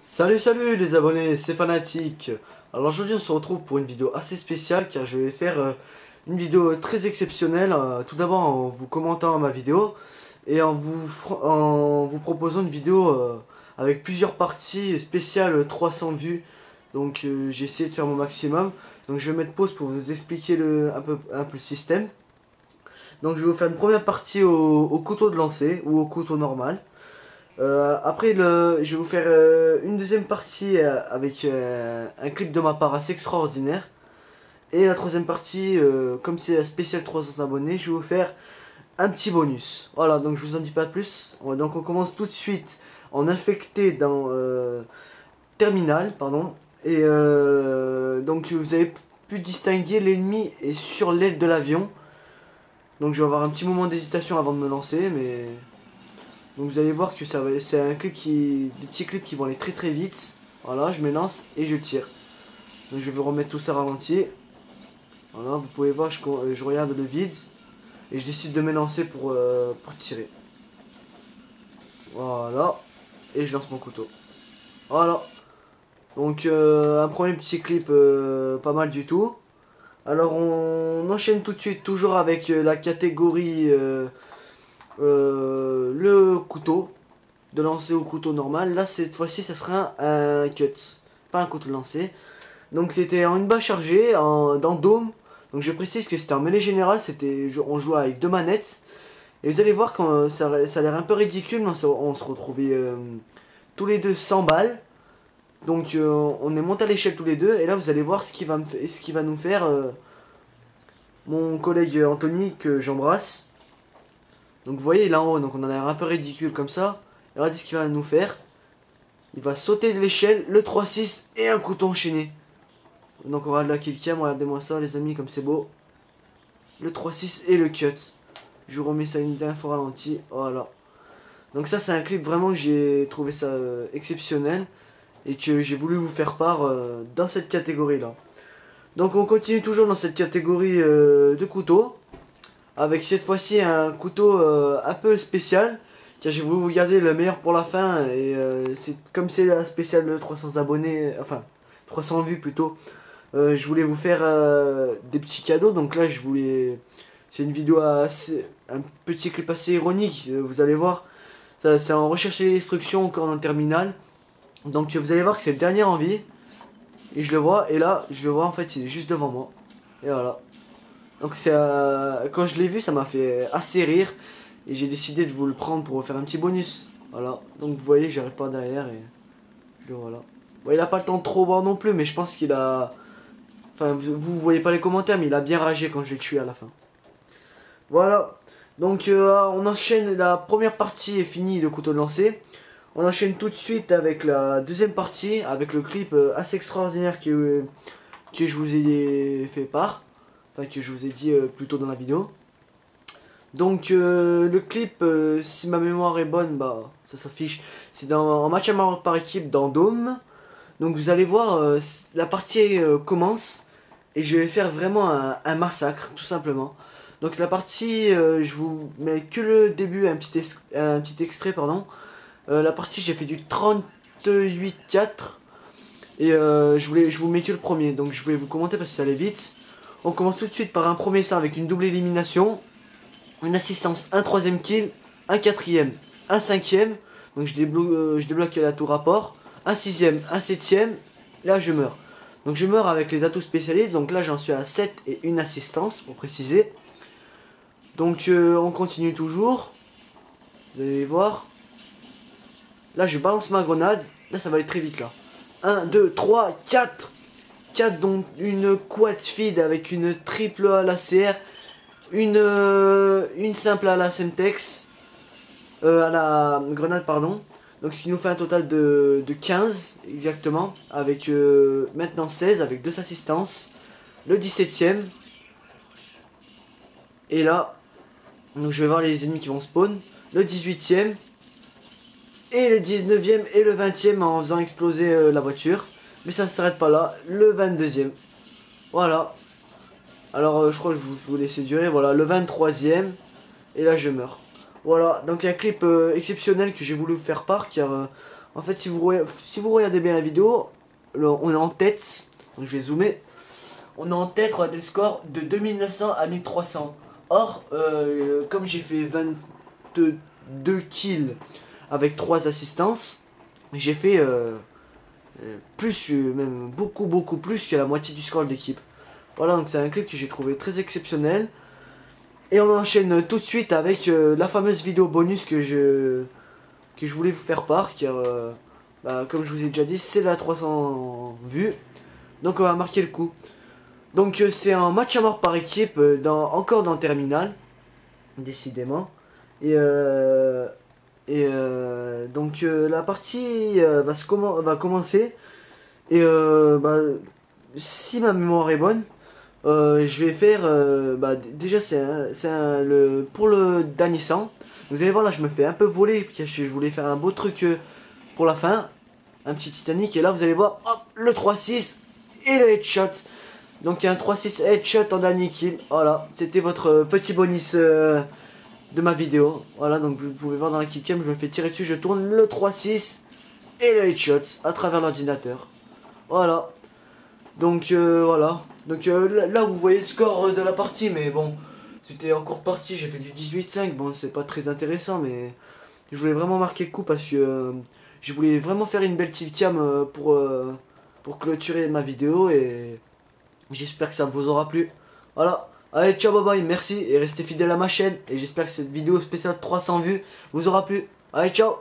Salut les abonnés, c'est Fanatique. Alors aujourd'hui on se retrouve pour une vidéo assez spéciale car je vais faire une vidéo très exceptionnelle. Tout d'abord en vous commentant ma vidéo et en vous proposant une vidéo avec plusieurs parties spéciales 300 vues. Donc j'ai essayé de faire mon maximum. Donc je vais mettre pause pour vous expliquer un peu le système. Donc je vais vous faire une première partie au couteau de lancer ou au couteau normal. Après, je vais vous faire une deuxième partie avec un clip de ma part assez extraordinaire. Et la troisième partie, comme c'est la spéciale 300 abonnés, je vais vous faire un petit bonus. Voilà, donc je vous en dis pas plus. Donc on commence tout de suite en infecté dans Terminal, pardon. Et donc vous avez pu distinguer l'ennemi est sur l'aile de l'avion. Donc je vais avoir un petit moment d'hésitation avant de me lancer, mais donc vous allez voir que c'est des petits clips qui vont aller très très vite. Voilà, je me lance et je tire. Donc je vais remettre tout ça ralenti. Voilà, vous pouvez voir, je regarde le vide et je décide de me lancer pour tirer. Voilà, et je lance mon couteau. Voilà. Donc un premier petit clip pas mal du tout. Alors on enchaîne tout de suite toujours avec la catégorie le couteau. De lancer au couteau normal. Là, cette fois-ci, ça sera un cut, pas un couteau de lancer. Donc, c'était en une balle chargée, dans Dôme. Donc, je précise que c'était en mêlée générale, on jouait avec deux manettes. Et vous allez voir quand ça a l'air un peu ridicule, mais on se retrouvait tous les deux 100 balles. Donc, on est monté à l'échelle tous les deux. Et là, vous allez voir ce qui va nous faire mon collègue Anthony, que j'embrasse. Donc, vous voyez, là en haut, donc on a l'air un peu ridicule comme ça. Et regardez ce qu'il va nous faire. Il va sauter de l'échelle, le 3-6 et un couteau enchaîné. Donc on regarde la killcam, regardez-moi ça les amis comme c'est beau. Le 3-6 et le cut. Je vous remets ça une dernière fois ralenti. Voilà. Donc ça c'est un clip vraiment que j'ai trouvé ça exceptionnel. Et que j'ai voulu vous faire part dans cette catégorie là. Donc on continue toujours dans cette catégorie de couteaux. Avec cette fois-ci un couteau un peu spécial. Car j'ai voulu vous garder le meilleur pour la fin. Et comme c'est la spéciale de 300 abonnés, enfin 300 vues plutôt, je voulais vous faire des petits cadeaux. Donc là, c'est une vidéo un petit clip assez ironique. Vous allez voir, c'est en recherche et instructions encore dans le terminal. Donc vous allez voir que c'est le dernier en vie. Et je le vois, et là, je le vois en fait, il est juste devant moi. Et voilà. Donc quand je l'ai vu, ça m'a fait assez rire. Et j'ai décidé de vous le prendre pour faire un petit bonus. Voilà. Donc vous voyez, j'arrive pas derrière et je le vois là. Bon, il a pas le temps de trop voir non plus, mais je pense qu'il a... Enfin, vous voyez pas les commentaires, mais il a bien ragé quand je l'ai tué à la fin. Voilà. Donc on enchaîne, la première partie est finie de couteau de lancer. On enchaîne tout de suite avec la deuxième partie, avec le clip assez extraordinaire que je vous ai fait part. Enfin, que je vous ai dit plus tôt dans la vidéo. Donc le clip, si ma mémoire est bonne, bah ça s'affiche. C'est en match à mort par équipe dans Dôme. Donc vous allez voir, la partie commence et je vais faire vraiment un massacre, tout simplement. Donc la partie, je vous mets que le début, un petit extrait, pardon. La partie, j'ai fait du 38-4 et je vous mets que le premier. Donc je voulais vous commenter parce que ça allait vite. On commence tout de suite par un premier sang avec une double élimination, une assistance, un troisième kill, un quatrième, un cinquième. Donc je débloque la tour rapport, un sixième, un septième. Là je meurs. Donc je meurs avec les atouts spécialistes. Donc là j'en suis à 7 et une assistance pour préciser. Donc on continue toujours. Vous allez voir. Là je balance ma grenade. Là ça va aller très vite là. 1, 2, 3, 4. 4 dont une quad feed avec une triple à la CR. Une simple à la Semtex. À la grenade pardon. Donc ce qui nous fait un total de 15 exactement. Avec maintenant 16 avec 2 assistances. Le 17ème. Et là. Donc je vais voir les ennemis qui vont spawn. Le 18ème. Et le 19ème et le 20ème en faisant exploser la voiture. Mais ça ne s'arrête pas là. Le 22ème. Voilà. Alors je crois que je vous laisser durer. Voilà le 23ème. Et là je meurs. Voilà, donc un clip exceptionnel que j'ai voulu vous faire part car En fait, si vous regardez bien la vidéo, on est en tête. Donc je vais zoomer. On est en tête, on a des scores de 2900 à 1300. Or, comme j'ai fait 22 kills avec 3 assistances, j'ai fait plus, même beaucoup plus que la moitié du score de l'équipe. Voilà, donc c'est un clip que j'ai trouvé très exceptionnel. Et on enchaîne tout de suite avec la fameuse vidéo bonus que je voulais vous faire part, car comme je vous ai déjà dit, c'est la 300 vues. Donc on va marquer le coup. Donc c'est un match à mort par équipe, encore dans Terminal, décidément. Donc la partie va commencer. Et si ma mémoire est bonne, je vais faire déjà pour le dernier sang. Vous allez voir là, je me fais un peu voler parce que je voulais faire un beau truc pour la fin, un petit Titanic, et là vous allez voir, hop, le 3-6 et le headshot. Donc il y a un 3-6 headshot en dernier kill. Voilà, c'était votre petit bonus de ma vidéo. Voilà, donc vous pouvez voir dans la killcam, je me fais tirer dessus, je tourne le 3-6 et le headshot à travers l'ordinateur. Voilà. Donc voilà. Donc là vous voyez le score de la partie, mais bon, c'était en courte partie, j'ai fait du 18-5. Bon, c'est pas très intéressant, mais je voulais vraiment marquer le coup parce que je voulais vraiment faire une belle killcam pour clôturer ma vidéo, et j'espère que ça vous aura plu. Voilà. Allez, ciao, bye bye, merci et restez fidèles à ma chaîne, et j'espère que cette vidéo spéciale 300 vues vous aura plu. Allez, ciao.